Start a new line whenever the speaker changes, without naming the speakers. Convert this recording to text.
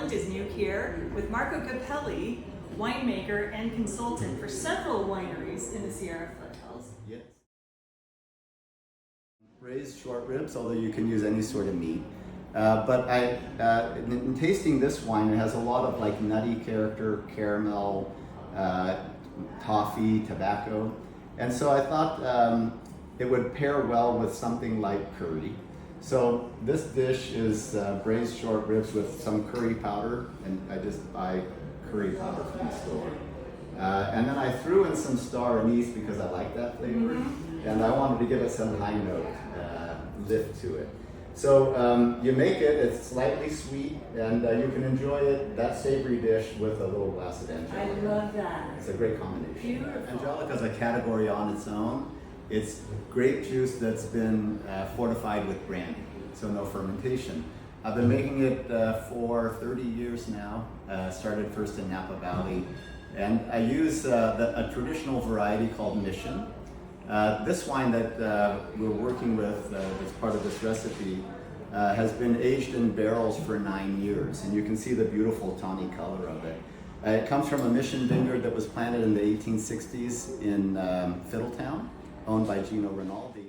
Ireland is Nuke here with Marco Cappelli, winemaker and consultant for several wineries in the Sierra Foothills.
Yes. Braised short ribs, although you can use any sort of meat. In tasting this wine, it has a lot of like nutty character, caramel, toffee, tobacco. And so I thought it would pair well with something like curry. So this dish is braised short ribs with some curry powder, and I just buy curry powder from the store. And then I threw in some star anise because I like that flavor, and I wanted to give it some high note lift to it. So you make it, it's slightly sweet, and you can enjoy it, that savory dish, with a little glass of Angelica.
I love that.
It's a great combination.
Beautiful.
Angelica is a category on its own. It's grape juice that's been fortified with brandy, so no fermentation. I've been making it for 30 years now. Started first in Napa Valley, and I use a traditional variety called Mission. This wine that we're working with as part of this recipe has been aged in barrels for 9 years, and you can see the beautiful tawny color of it. It comes from a Mission vineyard that was planted in the 1860s in Fiddletown, owned by Gino Rinaldi.